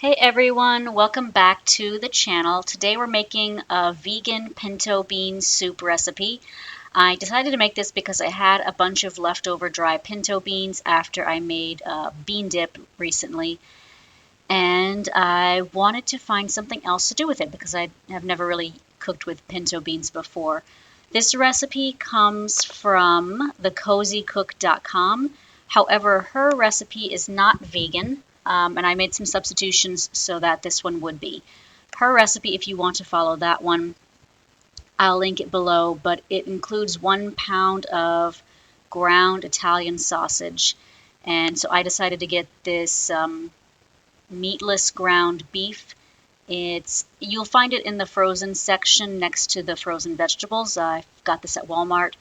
Hey everyone, welcome back to the channel. Today we're making a vegan pinto bean soup recipe. I decided to make this because I had a bunch of leftover dry pinto beans after I made a bean dip recently, and I wanted to find something else to do with it because I have never really cooked with pinto beans before. This recipe comes from thecozycook.com. However, her recipe is not vegan, and I made some substitutions so that this one would be. Her recipe, if you want to follow that one, I'll link it below, but it includes 1 pound of ground Italian sausage. And so I decided to get this meatless ground beef. You'll find it in the frozen section next to the frozen vegetables. I got this at Walmart.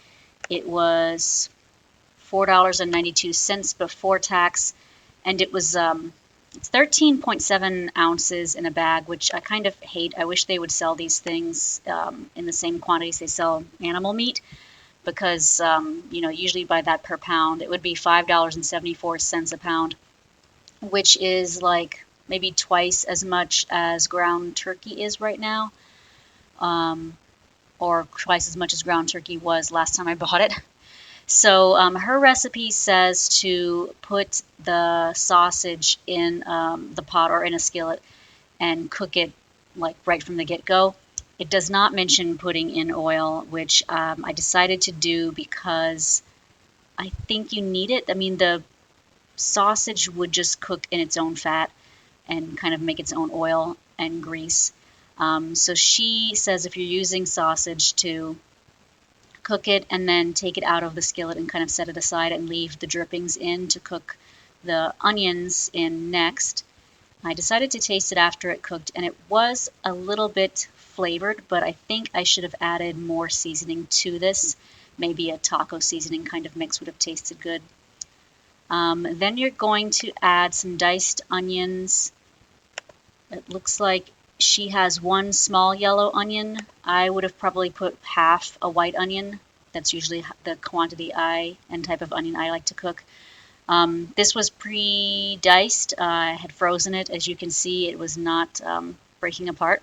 It was $4.92 before tax, and it's 13.7 ounces in a bag, which I kind of hate. I wish they would sell these things in the same quantities they sell animal meat, because usually buy that per pound. It would be $5.74 a pound, which is like maybe twice as much as ground turkey is right now, or twice as much as ground turkey was last time I bought it. So her recipe says to put the sausage in the pot or in a skillet and cook it like right from the get-go. It does not mention putting in oil, which I decided to do because I think you need it. I mean, the sausage would just cook in its own fat and kind of make its own oil and grease. So she says if you're using sausage to cook it and then take it out of the skillet and kind of set it aside and leave the drippings in to cook the onions in next. I decided to taste it after it cooked, and it was a little bit flavored, but I think I should have added more seasoning to this. Maybe a taco seasoning kind of mix would have tasted good. Then you're going to add some diced onions. It looks like she has one small yellow onion. I would have probably put half a white onion. That's usually the quantity and type of onion I like to cook. This was pre-diced. I had frozen it. As you can see, it was not breaking apart.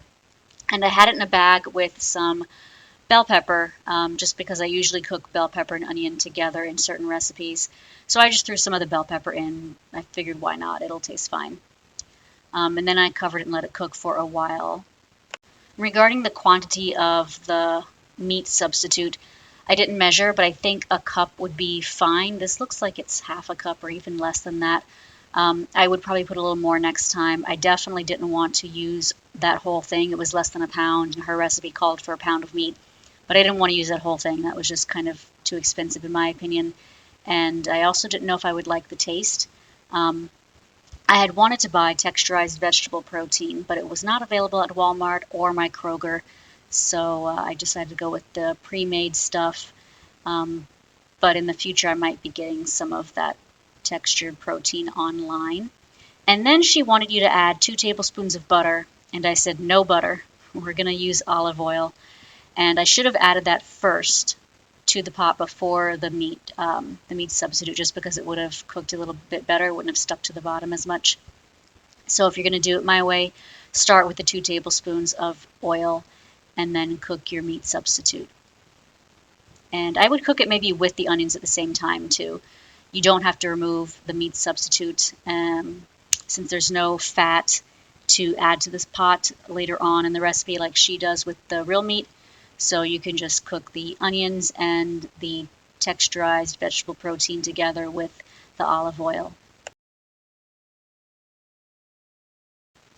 And I had it in a bag with some bell pepper, just because I usually cook bell pepper and onion together in certain recipes. So I just threw some of the bell pepper in. I figured, why not? It'll taste fine. And then I covered it and let it cook for a while. Regarding the quantity of the meat substitute, I didn't measure, but I think a cup would be fine. This looks like it's half a cup or even less than that. I would probably put a little more next time. I definitely didn't want to use that whole thing. It was less than a pound, and her recipe called for a pound of meat. But I didn't want to use that whole thing. That was just kind of too expensive in my opinion. And I also didn't know if I would like the taste. I had wanted to buy texturized vegetable protein, but it was not available at Walmart or my Kroger. So I decided to go with the pre-made stuff. But in the future, I might be getting some of that textured protein online. And then she wanted you to add 2 tablespoons of butter. And I said, no butter. We're going to use olive oil. And I should have added that first to the pot before the meat substitute, just because it would have cooked a little bit better. It wouldn't have stuck to the bottom as much. So if you're going to do it my way, start with the 2 tablespoons of oil and then cook your meat substitute. And I would cook it maybe with the onions at the same time too. You don't have to remove the meat substitute since there's no fat to add to this pot later on in the recipe like she does with the real meat. So you can just cook the onions and the texturized vegetable protein together with the olive oil.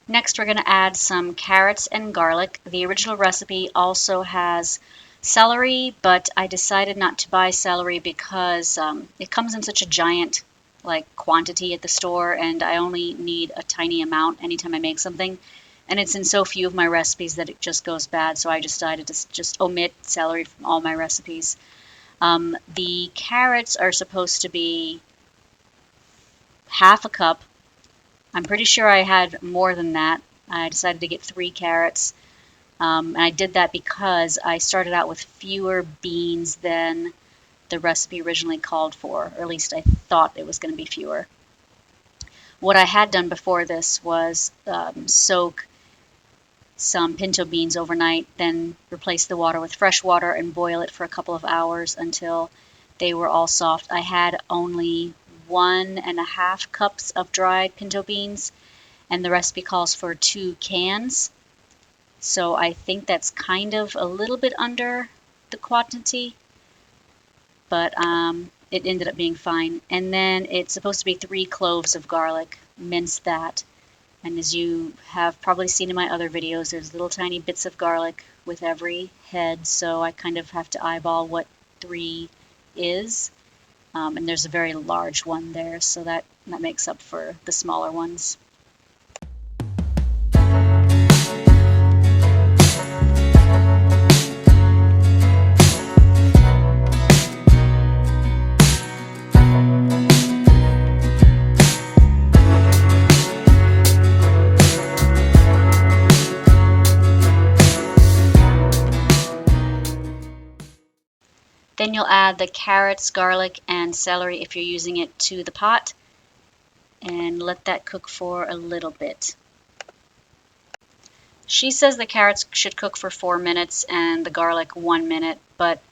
Next, we're going to add some carrots and garlic. The original recipe also has celery, but I decided not to buy celery because it comes in such a giant quantity at the store, and I only need a tiny amount anytime I make something. And it's in so few of my recipes that it just goes bad, so I decided to just omit celery from all my recipes. The carrots are supposed to be half a cup. I'm pretty sure I had more than that. I decided to get 3 carrots. And I did that because I started out with fewer beans than the recipe originally called for, or at least I thought it was going to be fewer. What I had done before this was soak some pinto beans overnight, then replace the water with fresh water and boil it for a couple of hours until they were all soft. I had only 1.5 cups of dried pinto beans, and the recipe calls for 2 cans. So I think that's kind of a little bit under the quantity, but it ended up being fine. And then it's supposed to be 3 cloves of garlic. Mince that. And as you have probably seen in my other videos, there's little tiny bits of garlic with every head, so I kind of have to eyeball what 3 is. And there's a very large one there, so that makes up for the smaller ones. Then you'll add the carrots, garlic, and celery if you're using it to the pot, and let that cook for a little bit. She says the carrots should cook for 4 minutes and the garlic 1 minute, but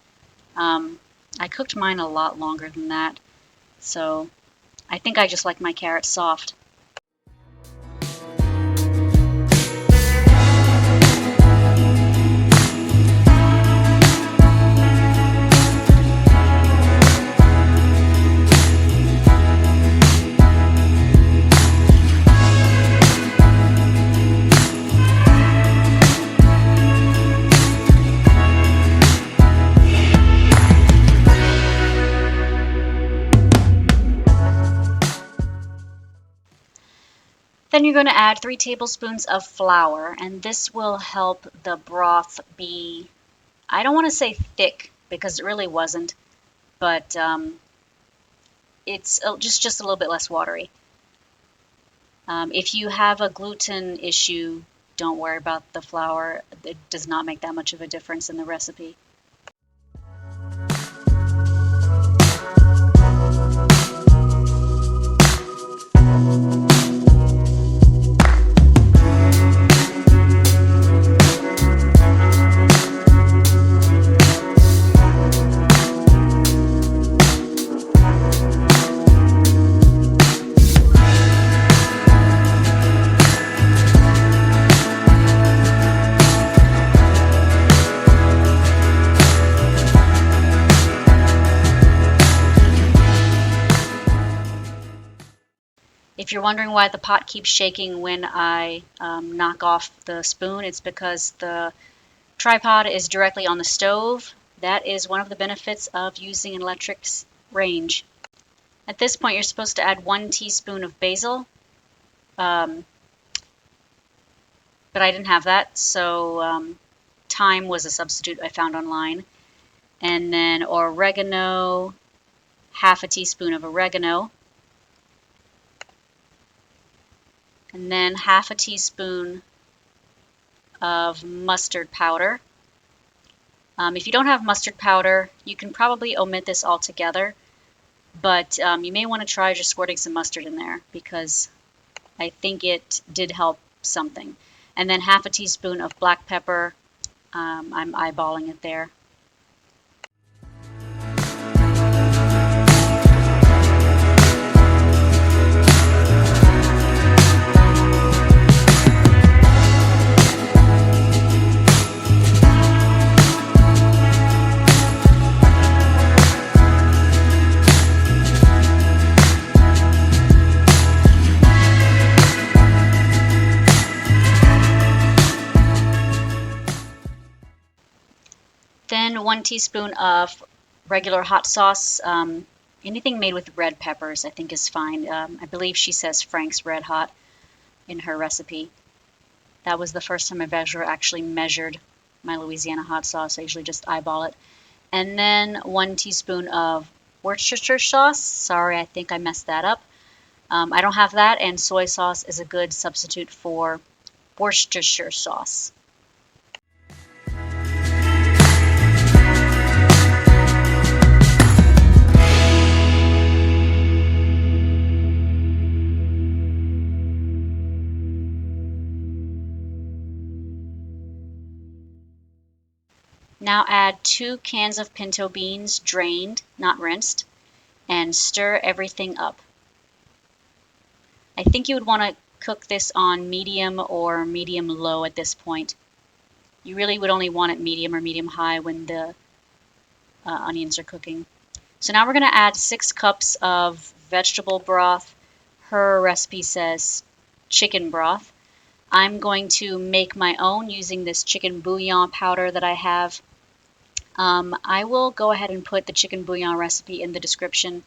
I cooked mine a lot longer than that, so I think I just like my carrots soft. Then you're going to add 3 tablespoons of flour, and this will help the broth be, I don't want to say thick because it really wasn't, but it's just a little bit less watery. If you have a gluten issue, don't worry about the flour. It does not make that much of a difference in the recipe. If you're wondering why the pot keeps shaking when I knock off the spoon, it's because the tripod is directly on the stove. That is one of the benefits of using an electric range. At this point, you're supposed to add 1 teaspoon of basil, but I didn't have that, so thyme was a substitute I found online. And then oregano, half a teaspoon of oregano. And then half a teaspoon of mustard powder. If you don't have mustard powder, you can probably omit this altogether, but you may want to try just squirting some mustard in there because I think it did help something. And then half a teaspoon of black pepper. I'm eyeballing it there. Then 1 teaspoon of regular hot sauce. Anything made with red peppers I think is fine. I believe she says Frank's Red Hot in her recipe. That was the first time I've ever actually measured my Louisiana hot sauce. I usually just eyeball it. And then 1 teaspoon of Worcestershire sauce. Sorry, I think I messed that up. I don't have that, and soy sauce is a good substitute for Worcestershire sauce. Now add 2 cans of pinto beans, drained, not rinsed, and stir everything up. I think you would want to cook this on medium or medium low at this point. You really would only want it medium or medium high when the onions are cooking. So now we're going to add 6 cups of vegetable broth. Her recipe says chicken broth. I'm going to make my own using this chicken bouillon powder that I have. I will go ahead and put the chicken bouillon recipe in the description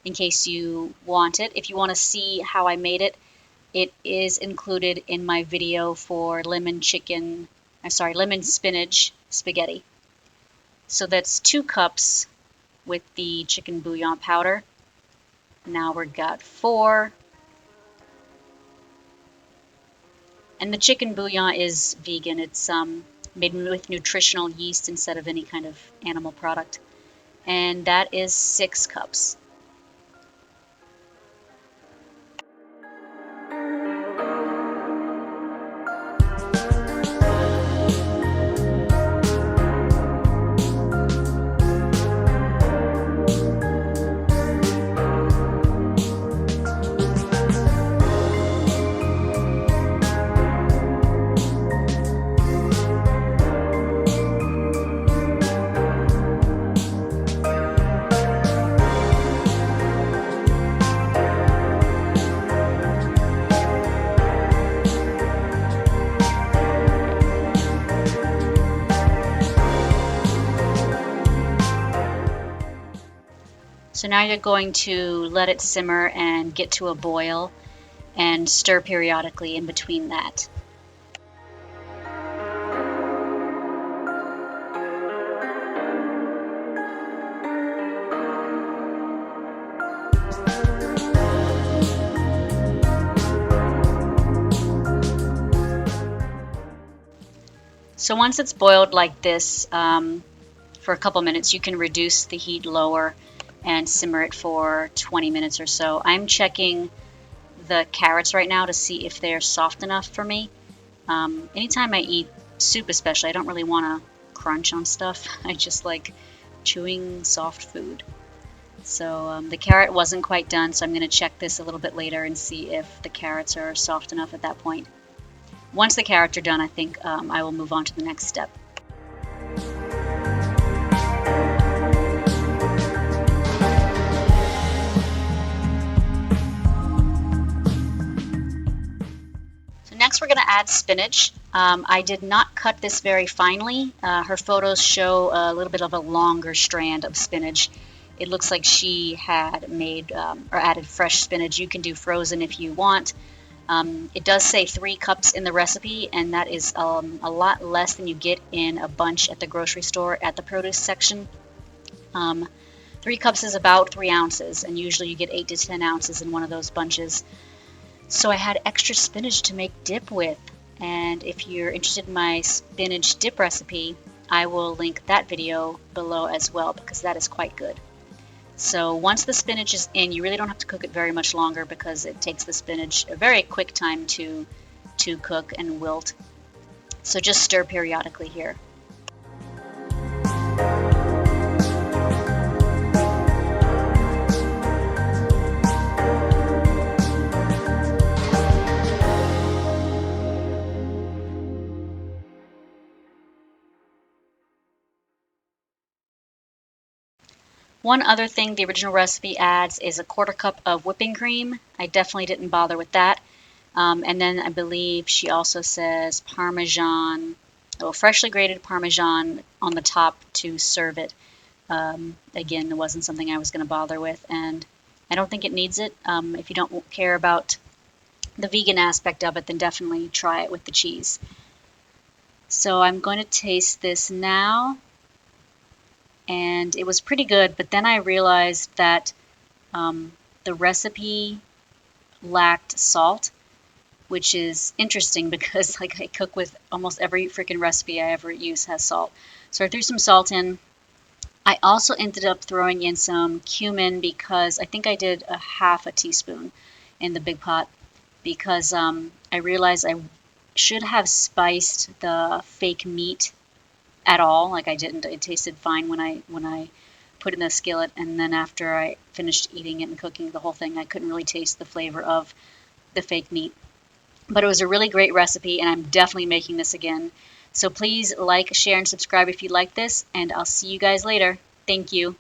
in case you want it. If you want to see how I made it, it is included in my video for lemon spinach spaghetti. So that's 2 cups with the chicken bouillon powder. Now we've got 4. And the chicken bouillon is vegan. It's made with nutritional yeast instead of any kind of animal product. And that is 6 cups. So now you're going to let it simmer and get to a boil and stir periodically in between that. So once it's boiled like this for a couple minutes, you can reduce the heat lower and simmer it for 20 minutes or so. I'm checking the carrots right now to see if they're soft enough for me. Anytime I eat soup especially, I don't really want to crunch on stuff. I just like chewing soft food. So the carrot wasn't quite done, so I'm going to check this a little bit later and see if the carrots are soft enough at that point. Once the carrots are done, I think I will move on to the next step. Next, we're going to add spinach. I did not cut this very finely. Her photos show a little bit of a longer strand of spinach. It looks like she had made or added fresh spinach. You can do frozen if you want. It does say 3 cups in the recipe, and that is a lot less than you get in a bunch at the grocery store at the produce section. 3 cups is about 3 ounces, and usually you get 8 to 10 ounces in one of those bunches. So I had extra spinach to make dip with, and if you're interested in my spinach dip recipe, I will link that video below as well because that is quite good. So once the spinach is in, you really don't have to cook it very much longer because it takes the spinach a very quick time to cook and wilt. So just stir periodically here. One other thing the original recipe adds is a 1/4 cup of whipping cream. I definitely didn't bother with that. And then I believe she also says Parmesan, freshly grated Parmesan on the top to serve it. Again, it wasn't something I was going to bother with, and I don't think it needs it. If you don't care about the vegan aspect of it, then definitely try it with the cheese. So I'm going to taste this now. And it was pretty good, but then I realized that the recipe lacked salt, which is interesting because like I cook with almost every freaking recipe I ever use has salt. So I threw some salt in. I also ended up throwing in some cumin because I think I did a 1/2 teaspoon in the big pot because I realized I should have spiced the fake meat at all. Like I didn't. It tasted fine when I put it in the skillet, and then after I finished eating it and cooking the whole thing, I couldn't really taste the flavor of the fake meat. But it was a really great recipe, and I'm definitely making this again. So please like, share, and subscribe if you like this, and I'll see you guys later. Thank you.